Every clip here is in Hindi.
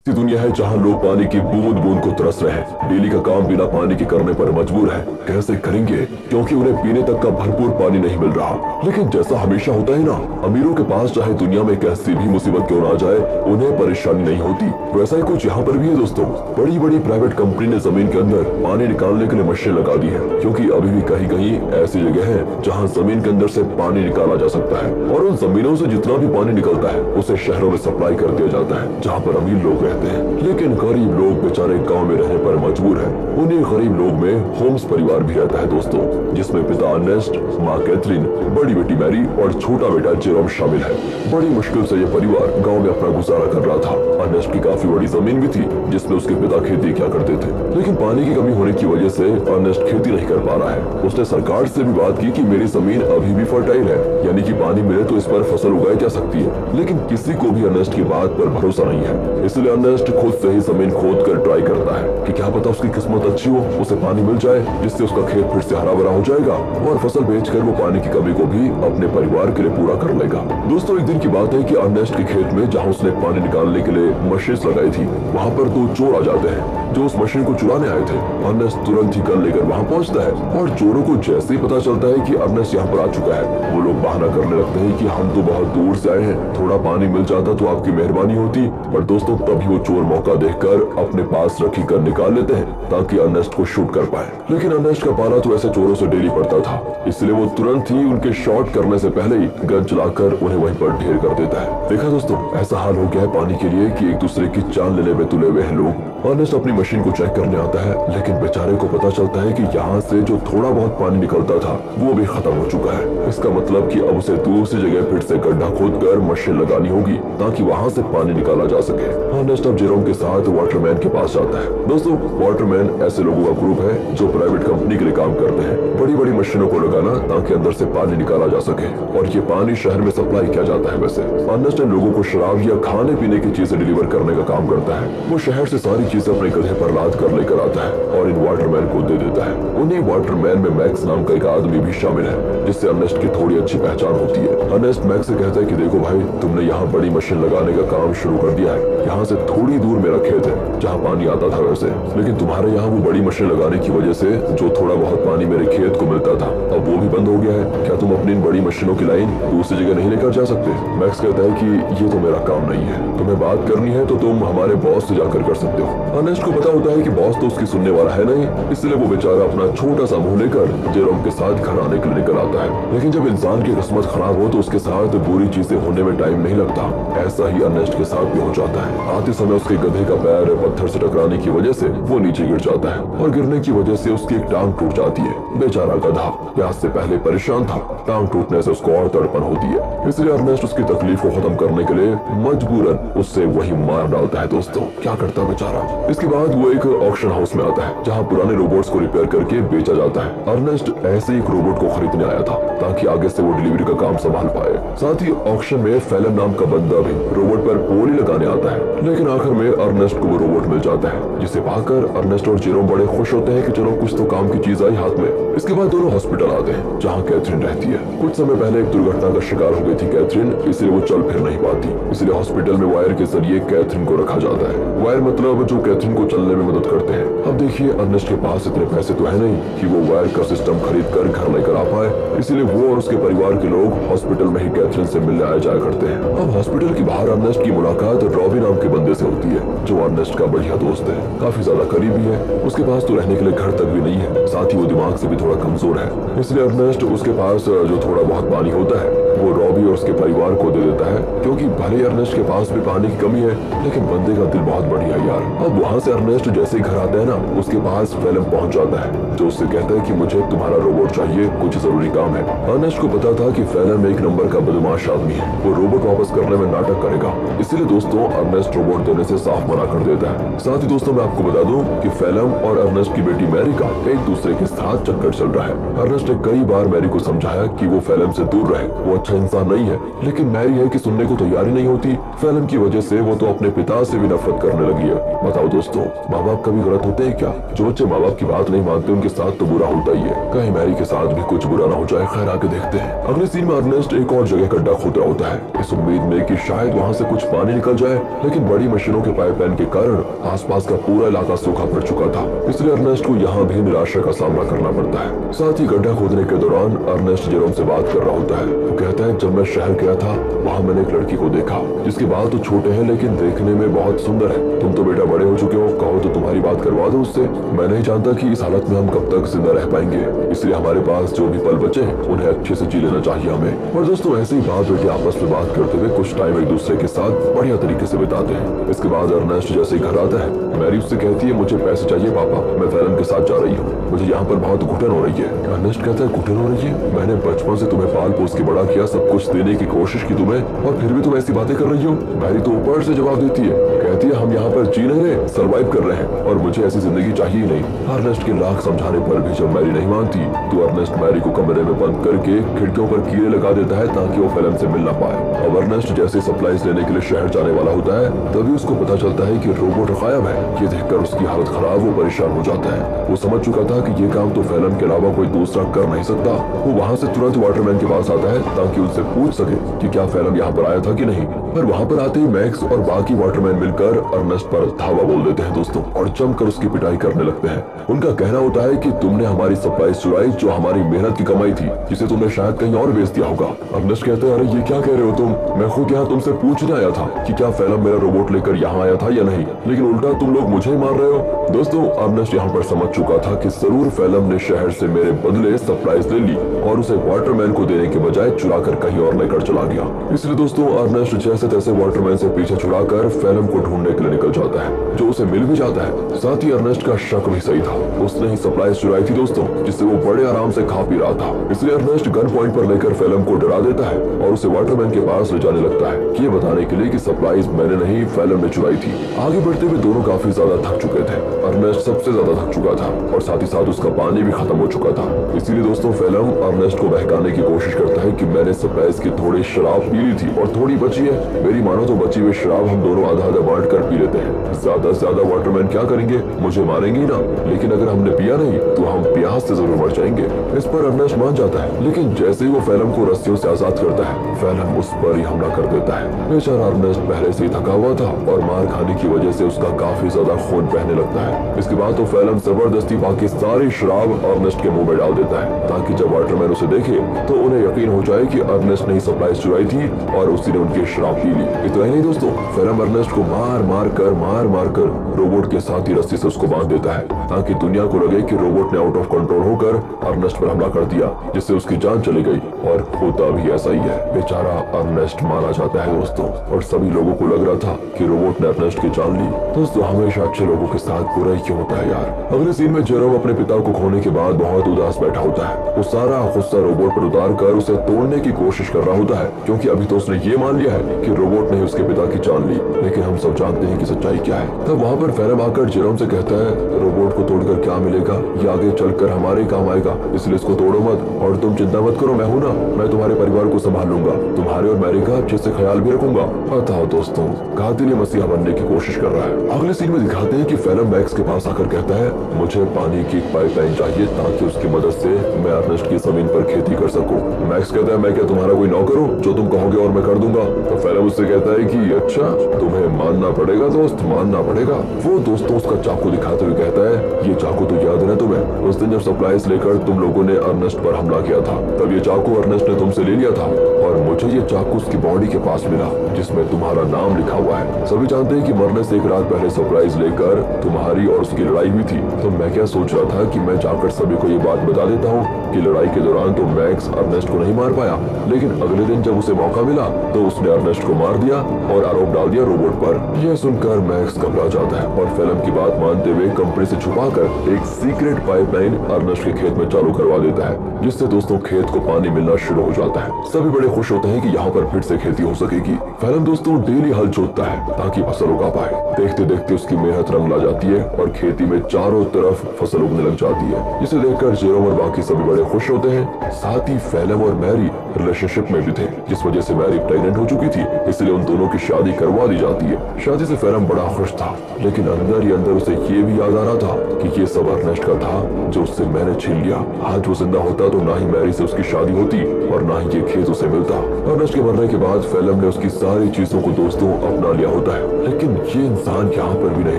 ऐसी दुनिया है जहां लोग पानी की बूंद बूंद को तरस रहे हैं। डेली का काम बिना पानी के करने पर मजबूर है। कैसे करेंगे, क्योंकि उन्हें पीने तक का भरपूर पानी नहीं मिल रहा। लेकिन जैसा हमेशा होता है ना, अमीरों के पास चाहे दुनिया में कैसी भी मुसीबत क्यों ना जाए, उन्हें परेशानी नहीं होती। वैसा ही कुछ यहाँ पर भी है दोस्तों। बड़ी बड़ी प्राइवेट कंपनी ने जमीन के अंदर पानी निकालने के लिए मशीन लगा दी है, क्योंकि अभी भी कहीं कहीं ऐसी जगह है जहाँ जमीन के अंदर से पानी निकाला जा सकता है, और उन जमीनों से जितना भी पानी निकलता है उसे शहरों में सप्लाई कर दिया जाता है, जहाँ पर अमीर लोग रहते हैं। लेकिन गरीब लोग बेचारे गांव में रहने पर मजबूर हैं। उन्हीं गरीब लोग में होम्स परिवार भी रहता है दोस्तों, जिसमें पिता अर्नेस्ट, माँ कैथरीन, बड़ी बेटी मैरी और छोटा बेटा जेरोम शामिल है। बड़ी मुश्किल से ये परिवार गांव में अपना गुजारा कर रहा था। अर्नेस्ट की काफी बड़ी जमीन भी थी, जिसमें उसके पिता खेती किया करते थे। लेकिन पानी की कमी होने की वजह से अर्नेस्ट खेती नहीं कर पा रहा है। उसने सरकार से भी बात की कि मेरी जमीन अभी भी फर्टाइल है, यानी कि पानी मिले तो इस पर फसल उगाई जा सकती है। लेकिन किसी को भी अर्नेस्ट की बात पर भरोसा नहीं है। इसलिए अर्नेस्ट खुद से ही जमीन खोद कर ट्राई करता है कि क्या पता उसकी किस्मत अच्छी हो, उसे पानी मिल जाए, जिससे उसका खेत फिर से हरा भरा हो जाएगा और फसल बेचकर वो पानी की कमी को भी अपने परिवार के लिए पूरा कर लेगा। दोस्तों, एक दिन की बात है कि अर्नेस्ट के खेत में जहाँ उसने पानी निकालने के लिए मशीन लगाई थी, वहाँ पर दो चोर आ जाते हैं जो उस मशीन को चुराने आए थे। अर्नेस्ट तुरंत ही गन लेकर वहाँ पहुँचता है, और चोरों को जैसे ही पता चलता है कि अर्नेस्ट यहाँ पर आ चुका है, वो लोग बहाना करने लगते हैं कि हम तो बहुत दूर से आए हैं, थोड़ा पानी मिल जाता तो आपकी मेहरबानी होती। पर दोस्तों, तभी वो चोर मौका देखकर अपने पास रखी गन निकाल लेते हैं ताकि अर्नेस्ट को शूट कर पाए। लेकिन अर्नेस्ट का पाला तो ऐसे चोरों से डेली पड़ता था, इसलिए वो तुरंत ही उनके शॉट करने से पहले ही गन चलाकर उन्हें वहीं पर ढेर कर देता है। देखा दोस्तों, ऐसा हाल हो गया है पानी के लिए कि एक दूसरे की जान लेने में तुले हुए हैं लोग। अर्नेस्ट अपनी मशीन को चेक करने आता है, लेकिन बेचारे को पता चलता है कि यहाँ से जो थोड़ा बहुत पानी निकलता था वो भी खत्म हो चुका है। इसका मतलब कि अब उसे दूसरी जगह फिर से गड्ढा खोदकर मशीन लगानी होगी ताकि वहाँ से पानी निकाला जा सके। अर्नेस्ट अब जेरोम के साथ वाटरमैन के पास जाता है। दोस्तों, वाटरमैन ऐसे लोगों का ग्रुप है जो प्राइवेट कंपनी के लिए काम करते हैं, बड़ी बड़ी मशीनों को लगाना ताकि अंदर से पानी निकाला जा सके, और ये पानी शहर में सप्लाई किया जाता है। वैसे अर्नेस्ट इन लोगों को शराब या खाने पीने की चीजें डिलीवर करने का काम करता है। वो शहर से सारी चीजें अपने गधे पर लाद कर लेकर आता है और इन वाटरमैन को दे देता है। उन्हीं वाटरमैन में मैक्स नाम का एक आदमी भी शामिल है, जिससे अर्नेस्ट की थोड़ी अच्छी पहचान होती है। अर्नेस्ट मैक्स से कहता है कि देखो भाई, तुमने यहाँ बड़ी मशीन लगाने का काम शुरू कर दिया है। यहाँ से थोड़ी दूर मेरा खेत है जहाँ पानी आता था वैसे, लेकिन तुम्हारे यहाँ वो बड़ी मशीन लगाने की वजह से जो थोड़ा बहुत पानी मेरे खेत को मिलता था, अब वो भी बंद हो गया है। क्या तुम अपनी इन बड़ी मशीनों की लाइन दूसरी जगह नहीं लेकर जा सकते? मैक्स कहता है कि ये तो मेरा काम नहीं है, तुम्हें बात करनी है तो तुम हमारे बॉस से जाकर कर सकते हो। अर्नेस्ट को पता होता है कि बॉस तो उसकी सुनने वाला है नहीं, इसलिए वो बेचारा अपना छोटा सा मुंह लेकर जेरोम के साथ घर आने के लिए निकल आता है। लेकिन जब इंसान की किस्मत खराब हो तो उसके साथ बुरी चीजें होने में टाइम नहीं लगता। ऐसा ही अर्नेस्ट के साथ भी हो जाता है। आते समय उसके गधे का पैर पत्थर से टकराने की वजह से वो नीचे गिर जाता है, और गिरने की वजह से उसकी एक टांग टूट जाती है। बेचारा गधा प्यास से पहले परेशान था, टांग टूटने से उसको और तड़पन होती है। इसलिए अर्नेस्ट उसकी तकलीफ को खत्म करने के लिए मजबूरन उससे वही मार डालता है। दोस्तों, क्या करता बेचारा। इसके बाद वो एक ऑक्शन हाउस में आता है जहाँ पुराने रोबोट्स को रिपेयर करके बेचा जाता है। अर्नेस्ट ऐसे एक रोबोट को खरीदने आया था ताकि आगे से वो डिलीवरी का काम संभाल पाए। साथ ही ऑक्शन में फेलन नाम का बंदा भी रोबोट पर पोली लगाने आता है, लेकिन आखिर में अर्नेस्ट को वो रोबोट मिल जाता है, जिसे पाकर अर्नेस्ट और जेरोम बड़े खुश होते हैं कि चलो कुछ तो काम की चीज आई हाथ में। इसके बाद दोनों हॉस्पिटल आते हैं जहाँ कैथरीन रहती है। कुछ समय पहले एक दुर्घटना का शिकार हो गई थी कैथरीन, इसलिए वो चल फिर नहीं पाती। इसलिए हॉस्पिटल में वायर के जरिए कैथरीन को रखा जाता है। वायर मतलब जो कैथरीन को चलने में मदद करते हैं। अब देखिए, अर्नेस्ट के पास इतने पैसे तो है नहीं कि वो वायर का सिस्टम खरीद कर घर लेकर आ पाए, इसलिए वो और उसके परिवार के लोग हॉस्पिटल में ही कैथरीन से मिलने आया जाया करते हैं। अब हॉस्पिटल के बाहर अर्नेस्ट की मुलाकात रॉबी नाम के बंदे से होती है, जो अर्नेस्ट का बढ़िया दोस्त है, काफी ज्यादा करीबी है। उसके पास तो रहने के लिए घर तक भी नहीं है, साथ ही वो दिमाग से भी थोड़ा कमजोर है। इसलिए अर्नेस्ट उसके पास जो थोड़ा बहुत पानी होता है वो रॉबी और उसके परिवार को दे देता है, क्योंकि भले अर्नेस्ट के पास भी पानी की कमी है, लेकिन बंदे का दिल बहुत बढ़िया है यार। अब वहाँ से अर्नेस्ट जैसे ही घर आता है ना, उसके पास फेलन पहुंच जाता है, जो उससे कहता है कि मुझे तुम्हारा रोबोट चाहिए, कुछ जरूरी काम है। अर्नेस्ट को पता था कि फेलन में एक नंबर का बदमाश आदमी है, वो रोबोट वापस करने में नाटक करेगा। इसीलिए दोस्तों, अर्नेस्ट रोबोट देने से साफ मना कर देता है। साथ ही दोस्तों, मैं आपको बता दूं कि फेलन और अर्नेस्ट की बेटी मैरी का एक दूसरे के साथ चक्कर चल रहा है। अर्नेस्ट ने कई बार मैरी को समझाया कि वो फेलन से दूर रहे, वो अच्छा अच्छा इंसान नहीं है, लेकिन मैरी है कि सुनने को तैयार ही नहीं होती। फिल्म की वजह से वो तो अपने पिता से भी नफरत करने लगी है। बताओ दोस्तों, माँ बाप कभी गलत होते हैं क्या? जो बच्चे माँ बाप की बात नहीं मानते उनके साथ तो बुरा होता ही है। कहीं मैरी के साथ भी कुछ बुरा ना हो जाए। खैर आगे देखते हैं। अगले सीन में अर्नेस्ट एक और जगह गड्ढा खोद रहा होता है, इस उम्मीद में कि शायद वहाँ से कुछ पानी निकल जाए, लेकिन बड़ी मशीनों के पाइपलाइन के कारण आसपास का पूरा इलाका सूखा पड़ चुका था। इसलिए अर्नेस्ट को यहाँ भी निराशा का सामना करना पड़ता है। साथ ही गड्ढा खोदने के दौरान अर्नेस्ट जेरोम से बात कर रहा होता है। वो कहता है, जब मैं शहर गया था वहाँ मैंने एक लड़की को देखा जिसके बाल तो छोटे हैं लेकिन देखने में बहुत सुंदर है। तुम तो बेटा बड़े हो चुके हो, कहो तो तुम्हारी बात करवा दो उससे। मैं नहीं जानता कि इस हालत में हम कब तक जिंदा रह पाएंगे, इसलिए हमारे पास जो भी पल बचे हैं उन्हें अच्छे से जी लेना चाहिए हमें। और दोस्तों ऐसे ही बात बेटे आपस में बात करते हुए कुछ टाइम एक दूसरे के साथ बढ़िया तरीके से बिताते हैं। इसके बाद अर्नेस्ट जैसे ही घर आता है, मैरी उससे कहती है, मुझे पैसे चाहिए पापा, मैं फैलन के साथ जा रही हूँ, मुझे यहाँ पर बहुत घुटन हो रही है। अर्नेस्ट कहता है, घुटन हो रही है? मैंने बचपन से तुम्हें पाल पोस के बड़ा किया, सब कुछ देने की कोशिश की तुम्हें, और फिर भी तुम ऐसी बातें कर रही हो। मैरी तो ऊपर से जवाब देती है, कहती है, हम यहाँ पर जी नहीं रहे, सर्वाइव कर रहे हैं और मुझे ऐसी जिंदगी चाहिए नहीं। अर्नेस्ट के लाख समझाने पर भी जब मैरी नहीं मानती तो अर्नेस्ट मैरी को कमरे में बंद करके खिड़कियों पर कीड़े लगा देता है ताकि वो फैलन से मिल ना पाए। अब अर्नेस्ट जैसे सप्लाईज लेने के लिए शहर जाने वाला होता है, तभी उसको पता चलता है कि रोबोट गायब है। ये देखकर उसकी हालत खराब, वो परेशान हो जाता है। वो समझ चुका था कि ये काम तो फैलन के अलावा कोई दूसरा कर नहीं सकता। वो वहाँ से तुरंत वाटरमैन के पास आता है ताकि उनसे पूछ सके कि क्या फैलन यहाँ पर आया था कि नहीं। पर वहाँ पर आते ही मैक्स और बाकी वाटरमैन मिलकर अर्नेस्ट पर धावा बोल देते हैं दोस्तों, और जमकर उसकी पिटाई करने लगते हैं। उनका कहना होता है कि तुमने हमारी सप्लाई चुराई, जो हमारी मेहनत की कमाई थी, जिसे तुमने शायद कहीं और बेच दिया होगा। अर्नेस्ट कहते हैं, अरे ये क्या कह रहे हो तुम? मैं खुद यहाँ तुमसे पूछने आया था कि क्या फैलन मेरा रोबोट लेकर यहाँ आया था या नहीं, लेकिन उल्टा तुम लोग मुझे ही मार रहे हो। दोस्तों अर्नेस्ट यहाँ पर समझ चुका था कि जरूर फैलन ने शहर से मेरे बदले सप्लाईज ले ली और उसे वाटरमैन को देने के बजाय चुराकर कहीं और लेकर चला गया। इसलिए दोस्तों अर्नेस्ट जैसे तैसे वाटरमैन से पीछे छुड़ाकर फैलन को ढूंढने के लिए निकल जाता है, जो उसे मिल भी जाता है। साथ ही अर्नेस्ट का शक भी सही था, उसने ही सप्लाईज चुराई थी दोस्तों, जिससे वो बड़े आराम से खा पी रहा था। इसलिए अर्नेस्ट गन पॉइंट पर लेकर फैलन को डरा देता है और उसे वाटरमैन के पास ले जाने लगता है, ये बताने के लिए कि सप्लाईज मैंने नहीं फैलन ने चुराई थी। आगे बढ़ते हुए दोनों काफी ज्यादा थक चुके थे। अर्नेस्ट सबसे ज्यादा थक चुका था और साथ ही साथ उसका पानी भी खत्म हो चुका था। इसीलिए दोस्तों फैलन अर्नेस्ट को बहकाने की कोशिश करता है कि मैंने सप्लाईज की थोड़ी शराब पी ली थी और थोड़ी बची है, मेरी मानो तो बची हुई शराब हम दोनों आधा आधा बांट कर पी लेते हैं। ज्यादा से ज्यादा वाटरमैन क्या करेंगे, मुझे मारेंगे ही ना, लेकिन अगर हमने पिया नहीं तो हम प्यास से जरूर मर जाएंगे। इस पर अर्नेस्ट मान जाता है, लेकिन जैसे ही वो फैलन को रस्सियों से आजाद करता है, फैलन उस पर ही हमला कर देता है। बेचारा अर्नेस्ट पहले से ही थका हुआ था और मार खाने की वजह से उसका काफी ज्यादा खून बहने लगता है। इसके बाद तो फैलन जबरदस्ती बाकी सारी शराब अर्नेस्ट के मुंह में डाल देता है ताकि जब वाटरमैन उसे देखे तो उन्हें यकीन हो जाए कि अर्नेस्ट ने सप्लाईज चुराई थी और उसी ने उनकी शराब पी ली। इतना ही नहीं दोस्तों, फैलन अर्नेस्ट को मार मार कर रोबोट के साथ ही रस्सी से उसको बांध देता है ताकि दुनिया को लगे कि रोबोट ने आउट ऑफ कंट्रोल होकर अर्नेस्ट पर हमला कर दिया, जिससे उसकी जान चली गई। और होता भी ऐसा ही है, बेचारा अर्नेस्ट मारा जाता है दोस्तों। और सभी लोगों को लग रहा था कि रोबोट ने अर्नेस्ट की जान ली। दोस्तों हमेशा अच्छे लोगों के साथ बुरा ही क्यों होता है यार। अगले सीन में जेरोम अपने पिता को खोने के बाद बहुत उदास बैठा होता है। वो सारा गुस्सा रोबोट पर उतार कर उसे तोड़ने की कोशिश कर रहा होता है, क्योंकि अभी तो उसने ये मान लिया है कि रोबोट ने उसके पिता की जान ली। लेकिन हम सब जानते हैं कि सच्चाई क्या है। तब वहाँ पर फैरम आकर जेरोम से कहता है, रोबोट को तोड़कर क्या मिलेगा, ये आगे चलकर हमारे काम आएगा, इसलिए इसको तोड़ो मत और तुम चिंता मत करो, मैं हूँ ना, मैं तुम्हारे परिवार को संभाल लूंगा, तुम्हारे और मैरी का अच्छे से ख्याल भी रखूंगा। बताओ दोस्तों, कातिल मसीहा बनने की कोशिश कर रहा है। अगले सीन में दिखाते हैं कि फैरम मैक्स के पास आकर कहता है, मुझे पानी की एक पाइपलाइन चाहिए ताकि उसकी मदद से मैं अर्नेस्ट की जमीन पर खेती कर सकूं। मैक्स कहता है, मैं क्या तुम्हारा कोई नौकर हूँ जो तुम कहोगे और मैं कर दूंगा। तो फैरम उससे कहता है कि अच्छा, तुम्हें मानना पड़ेगा दोस्त, मानना पड़ेगा। वो दोस्तों उसका चाकू दिखाते हुए कहता है, ये चाकू तो याद है ना तुम्हें, उस दिन जब सप्लाईज लेकर तुम लोगों ने अर्नेस्ट पर हमला किया था, तब ये चाकू अर्नेस्ट ने तुमसे ले लिया था और मुझे ये चाकू उसकी बॉडी के पास मिला जिसमें तुम्हारा नाम लिखा हुआ है। सभी जानते हैं कि मरने से एक रात पहले सरप्राइज लेकर तुम्हारी और उसकी लड़ाई हुई थी। तो मैं क्या सोच रहा था कि मैं जाकर सभी को ये बात बता देता हूँ कि लड़ाई के दौरान तो मैक्स अर्नेस्ट को नहीं मार पाया, लेकिन अगले दिन जब उसे मौका मिला तो उसने अर्नेस्ट को मार दिया और आरोप डाल दिया रोबोट पर। यह सुनकर मैक्स घबरा जाता है और फिल्म की बात मानते हुए कंपनी से छुपाकर एक सीक्रेट पाइपलाइन अर्नेस्ट के खेत में चालू करवा देता है, जिससे दोस्तों खेत को पानी मिलना शुरू हो जाता है। सभी बड़े खुश होते हैं कि यहाँ पर फिर से खेती हो सकेगी। फिल्म दोस्तों डेली हल जोतता है ताकि फसल उगा पाए। देखते देखते उसकी मेहनत रंग ला जाती है और खेती में चारों तरफ फसल उगने लग जाती है, जिसे देखकर जेरोम और बाकी सभी बड़े खुश होते हैं। साथ ही फैलम और मैरी रिलेशनशिप में भी थे, जिस वजह से मैरी प्रेग्नेंट हो चुकी थी, इसलिए उन दोनों की शादी करवा दी जाती है। शादी से फेरम बड़ा खुश था, लेकिन अंदर ही अंदर उसे ये भी याद आ रहा था कि ये सब अर्नेस्ट का था जो उससे मैंने छीन लिया। आज वो जिंदा होता तो ना ही मैरी से उसकी शादी होती और ना ही ये खेत उसे मिलता। अर्नेस्ट के मरने के बाद फेलम ने उसकी सारी चीजों को दोस्तों अपना लिया होता है, लेकिन ये इंसान यहाँ पर भी नहीं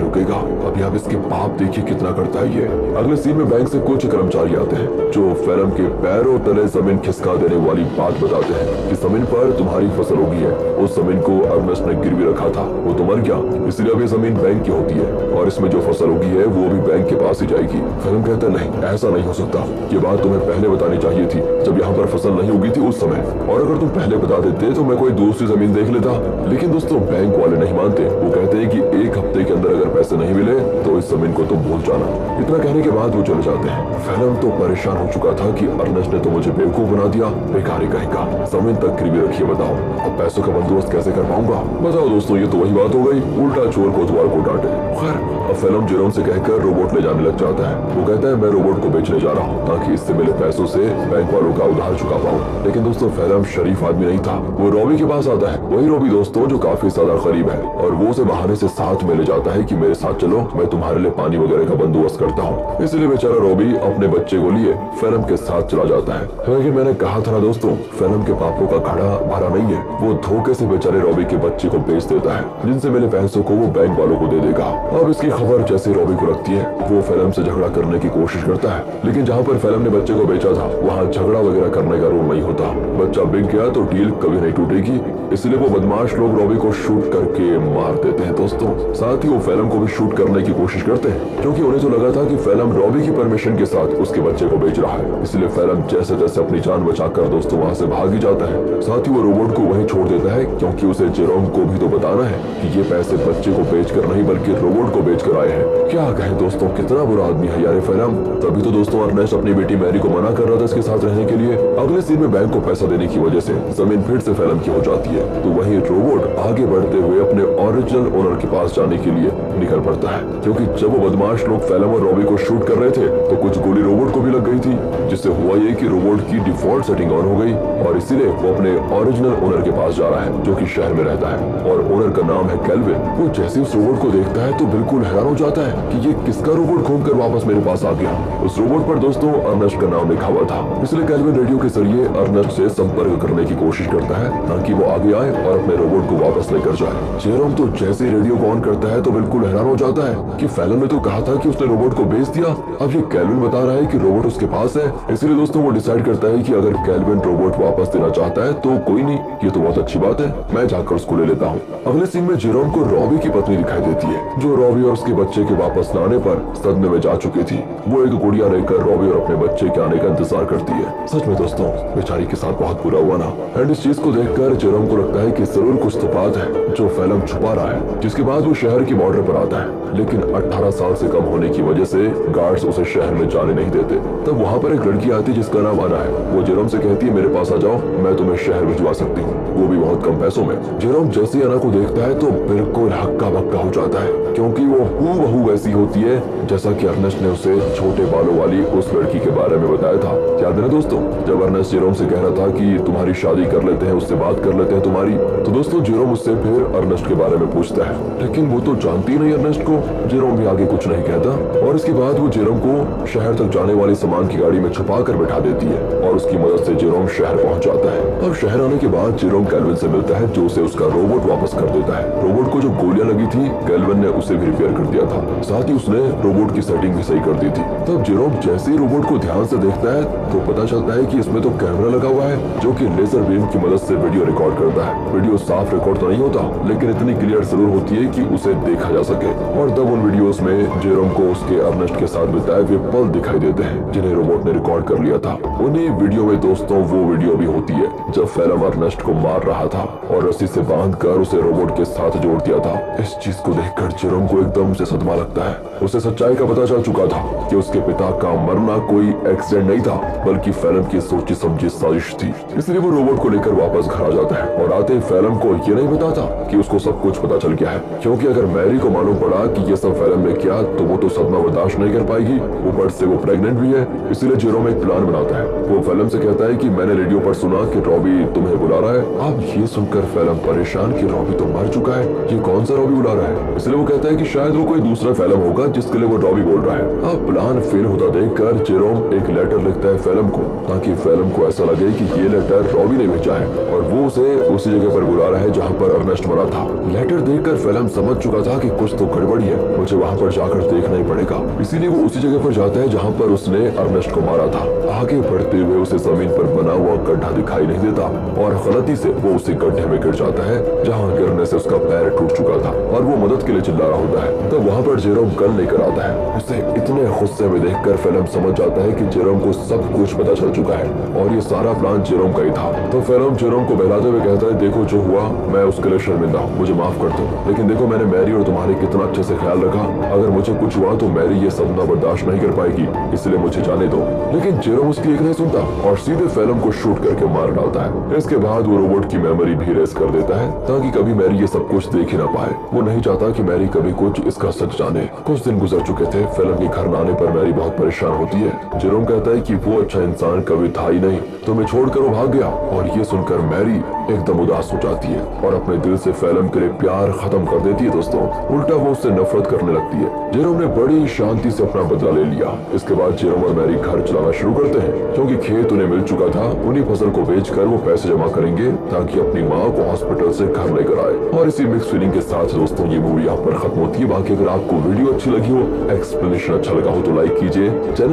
रुकेगा। अभी आप इसके पाप देखिए कितना करता है ये। अगले सीन में बैंक से कुछ कर्मचारी आते हैं जो फेलम के पैरों तले जमीन खिसका देने वाली बात बताते हैं कि जमीन पर तुम्हारी फसल होगी है। उस जमीन को अर्नेस्ट ने गिरवी रखा था, वो तो मर गया, इसलिए अब ये जमीन बैंक की होती है और इसमें जो फसल होगी है वो भी बैंक के पास ही जाएगी। फेलम कहता है नहीं, ऐसा नहीं हो सकता, ये बात तुम्हें पहले बतानी चाहिए थी जब यहाँ पर फसल नहीं उगी थी उस समय, और अगर तुम पहले बता देते तो मैं कोई दूसरी जमीन देख लेता। लेकिन दोस्तों बैंक वाले नहीं मानते, वो कहते हैं कि एक हफ्ते के अंदर अगर पैसे नहीं मिले तो इस जमीन को तुम भूल जाना। इतना कहने के बाद वो चले जाते हैं। फेलम तो परेशान हो चुका था कि अर्नेस्ट ने तो मुझे बेवकूफ बना दिया, बेकारी कहेगा, जमीन तक गिरवी रखिए, बताओ अब पैसों का बंदोबस्त कैसे कर पाऊंगा। बताओ दोस्तों, ये तो वही बात हो गई, उल्टा चोर कोतवाल को डांटे। खैर अब फेलम जेरोम से कहकर रोबोट ले जाने लग जाता है। वो कहता है मैं रोबोट को बेचने जा रहा हूँ ताकि इससे मिले पैसों से बैंक वालों का उधार चुका पाऊँ। लेकिन दोस्तों फेलम शरीफ आदमी नहीं था, वो रॉबी के पास आता है, वही रॉबी दोस्तों जो काफी ज्यादा करीब है, और वो उसे बहाने से साथ में ले जाता है कि मेरे साथ चलो, मैं तुम्हारे लिए पानी वगैरह का बंदोबस्त करता हूँ। इसलिए बेचारा रॉबी अपने बच्चे को लिए फेलम के साथ चला जाता है। लेकिन मैंने कहा था ना दोस्तों, फेलम के पापों का घड़ा भरा नहीं है। वो धोखे से बेचारे रॉबी के बच्चे को बेच देता है, जिनसे मिले पैसों को वो बैंक वालों को दे देगा। अब इसकी खबर जैसे रॉबी को लगती है, वो फेलम से झगड़ा करने की कोशिश करता है, लेकिन जहाँ पर फेलम ने बच्चे को बेचा था वहाँ झगड़ा वगैरह करने का रूल नहीं होता। बच्चा बिक गया तो डील कभी नहीं टूटेगी, इसलिए वो बदमाश लोग रॉबी को शूट करके मार देते हैं दोस्तों। साथ ही वो फेलम को भी शूट करने की कोशिश करते हैं, क्योंकि उन्हें तो लगा था कि फेलम रॉबी की परमिशन के साथ उसके बच्चे को बेच रहा है। इसलिए फेलम जैसे तैसे अपनी जान बचाकर दोस्तों वहाँ से भाग ही जाता है। साथ ही वो रोबोट को वहीं छोड़ देता है, क्योंकि उसे जेरोम को भी तो बताना है कि ये पैसे बच्चे को बेचकर नहीं बल्कि रोबोट को बेचकर आए हैं। क्या कहे दोस्तों, कितना बुरा आदमी है यार फेलम। तभी तो दोस्तों अर्नेस्ट अपनी बेटी मैरी को मना कर रहा था इसके साथ रहने के लिए। अगले सीन में बैंक को पैसा देने की वजह से जमीन फिर से फेलम की हो जाती है, तो वही रोबोट आगे बढ़ते हुए अपने ओरिजिनल ओनर के पास जाने के लिए निकल पड़ता है, क्योंकि जब वो बदमाश लोग फेलम और रॉबी को शूट कर रहे थे तो कुछ गोली रोबोट को भी लग गई थी, जिससे हुआ ये कि रोबोट की डिफॉल्ट सेटिंग ऑन हो गई और इसीलिए वो अपने ओरिजिनल ओनर के पास जा रहा है जो कि शहर में रहता है और ओनर का नाम है कैल्विन। वो जैसे उस रोबोट को देखता है तो बिल्कुल हैरान हो जाता है कि ये किसका रोबोट घूमकर वापस मेरे पास आ गया। उस रोबोट पर दोस्तों अर्नेस्ट का नाम लिखा हुआ था, इसलिए कैल्विन रेडियो के जरिए अर्नेस्ट से संपर्क करने की कोशिश करता है ताकि वो आगे आए और अपने रोबोट को वापस लेकर जाए। जेरोम तो जैसे रेडियो को ऑन करता है तो बिल्कुल हैरान हो जाता है कि फेलन ने तो कहा था कि उसने रोबोट को बेच दिया, अब ये कैल्विन बता रहा है कि रोबोट उसके पास है। इसलिए दोस्तों वो डिसाइड करता है कि अगर कैल्विन रोबोट वापस देना चाहता है तो कोई नहीं, ये तो बहुत अच्छी बात है, मैं जाकर उसको ले लेता हूँ। अगले सीन में जेरोम को रॉबी की पत्नी दिखाई देती है, जो रॉबी और उसके बच्चे के वापस न आने पर सदमे में जा चुकी थी। वो एक गुड़िया लेकर रॉबी और अपने बच्चे के आने का इंतजार करती है। सच में दोस्तों बेचारी के साथ बहुत बुरा हुआ ना। एंड इस चीज को देखकर जेरोम को लगता है कि जरूर कुछ तो बात है जो फेलम छुपा रहा है। जिसके बाद वो शहर की बॉर्डर पर आता है, लेकिन 18 साल से कम होने की वजह से गार्ड्स उसे शहर में जाने नहीं देते। तब वहाँ पर एक लड़की आती है जिसका नाम अना है। वो जेरोम से कहती है मेरे पास आ जाओ, मैं तुम्हें शहर भिजवा सकती हूँ, वो भी बहुत कम पैसों में। जेरोम जैसे अना को देखता है तो बिल्कुल हक्का बक्का हो जाता है, क्योंकि वो हूबहू वैसी होती है जैसा कि अर्नेस्ट ने उसे छोटे बालों वाली उस लड़की के बारे में बताया था। याद है दोस्तों जब अर्नेस्ट जेरोम से कह रहा था कि तुम्हारी शादी कर लेते हैं, उससे बात कर लेते हैं तुम्हारी, तो दोस्तों जेरोम उससे फिर अर्नेस्ट के बारे में पूछता है, लेकिन वो तो जानती नहीं अर्नेस्ट को। जेरोम भी आगे कुछ नहीं कहता और इसके बाद वो जेरोम को शहर तक जाने वाली सामान की गाड़ी में छुपा कर बैठा देती है और उसकी मदद से जेरोम शहर पहुंच जाता है। अब शहर आने के बाद जेरोम कैल्विन से मिलता है, जो उसे उसका रोबोट वापस कर देता है। रोबोट को जो गोलियां लगी थी कैल्विन ने उसे भी रिपेयर कर दिया था, साथ ही उसने रोबोट की सेटिंग भी सही कर दी थी। तब जेरोम जैसे ही रोबोट को ध्यान से देखता है तो पता चलता है कि इसमें तो कैमरा लगा हुआ है जो कि लेजर बीम की मदद से वीडियो रिकॉर्ड करता है। वीडियो साफ रिकॉर्ड तो नहीं होता, लेकिन इतनी क्लियर जरूर होती है कि उसे देखा जा सके। और तब उन वीडियोस में जेरोम को उसके अर्नेस्ट के साथ बिताए हुए पल दिखाई देते हैं जिन्हें रोबोट ने रिकॉर्ड कर लिया था। उन्हीं वीडियो में दोस्तों वो वीडियो भी होती है जब फेलम अर्नेस्ट को मार रहा था और रस्सी से बांधकर उसे रोबोट के साथ जोड़ दिया था। इस चीज को देखकर जेरोम को एकदम से सदमा लगता है। उसे सच्चाई का पता चल चुका था कि उसके पिता का मरना कोई एक्सीडेंट नहीं था, बल्कि फेलम की सोची समझी साजिश थी। इसलिए वो रोबोट को लेकर वापस घर आ जाता है और आते ही फेलम को ये नहीं बताता कि उसको सब कुछ पता चल गया है, क्योंकि अगर मैरी को मालूम पड़ा कि ये सब फिल्म में क्या, तो वो तो सदमा बर्दाश्त नहीं कर पाएगी, ऊपर से वो प्रेग्नेंट भी है। इसीलिए जेरोम एक प्लान बनाता है। वो फिल्म से कहता है कि मैंने रेडियो पर सुना कि रॉबी तुम्हें बुला रहा है। अब ये सुनकर फिल्म परेशान कि रॉबी तो मर चुका है, ये कौन सा रॉबी बुला रहा है। इसलिए वो कहता है कि शायद वो कोई दूसरा फिल्म होगा जिसके लिए वो रॉबी बोल रहा है। अब प्लान फेल होता देखकर जेरोम एक लेटर लिखता है फिल्म को, ताकि फिल्म को ऐसा लगे कि ये लेटर रॉबी ने भेजा है और वो उसे उसी जगह पर बुला रहा है जहाँ पर अर्नेस्ट मरा था। लेटर देखकर फिल्म समझ चुका था कि कुछ तो गड़बड़ी है, मुझे वहाँ पर जाकर देखना ही पड़ेगा। इसीलिए वो उसी जगह पर जाता है जहाँ पर उसने अर्नेस्ट को मारा था। आगे बढ़ते हुए उसे जमीन पर बना हुआ गड्ढा दिखाई नहीं देता और गलती से वो उसी गड्ढे में गिर जाता है जहाँ गिरने से उसका पैर टूट चुका था और वो मदद के लिए चिल्ला रहा होता है। तब वहाँ पर जेरोम गन लेकर आता है। उसे इतने गुस्से में देखकर फिल्म समझ जाता है कि जेरोम को सब कुछ पता चल चुका है और ये सारा प्लान जेरोम का ही था। तो फिल्म जेरोम को बहलाते हुए कहता है, देखो जो हुआ मैं उसके लिए शर्मिंदा हूँ, मुझे माफ कर दो, लेकिन देखो मैंने मैरी और तुम्हारे कितना अच्छे से ख्याल रखा। अगर मुझे कुछ हुआ तो मैरी ये सदमा बर्दाश्त नहीं कर पाएगी, इसलिए मुझे जाने दो। लेकिन जेरोम उसकी एक नहीं सुनता और सीधे फिल्म को शूट करके मार डालता है। इसके बाद वो रोबोट की मेमोरी भी रेस कर देता है ताकि कभी मैरी ये सब कुछ देख ही ना पाए। वो नहीं चाहता कि मैरी कभी कुछ इसका सच जाने। कुछ दिन गुजर चुके थे। फिल्म के घर न आने पर मैरी बहुत परेशान होती है। जेरोम कहता है कि वो अच्छा इंसान कभी था ही नहीं, तुम्हें छोड़कर वो भाग गया। और ये सुनकर मैरी एकदम उदास हो जाती है और अपने दिल से फिल्म के लिए प्यार खत्म कर देती है। दोस्तों उल्टा वो उससे नफरत करने लगती है। जेरोम ने बड़ी शांति से अपना बदला ले लिया। इसके बाद जेरोम और मैरी घर चलाना शुरू करते हैं क्योंकि खेत उन्हें मिल चुका था। उन्हीं फसल को बेचकर वो पैसे जमा करेंगे ताकि अपनी माँ को हॉस्पिटल से घर लेकर आए। और इसी मिक्स फीलिंग के साथ दोस्तों ये मूवी यहाँ पर खत्म होती है। बाकी अगर आपको वीडियो अच्छी लगी हो, एक्सप्लेनेशन अच्छा लगा हो तो लाइक कीजिए। चैनल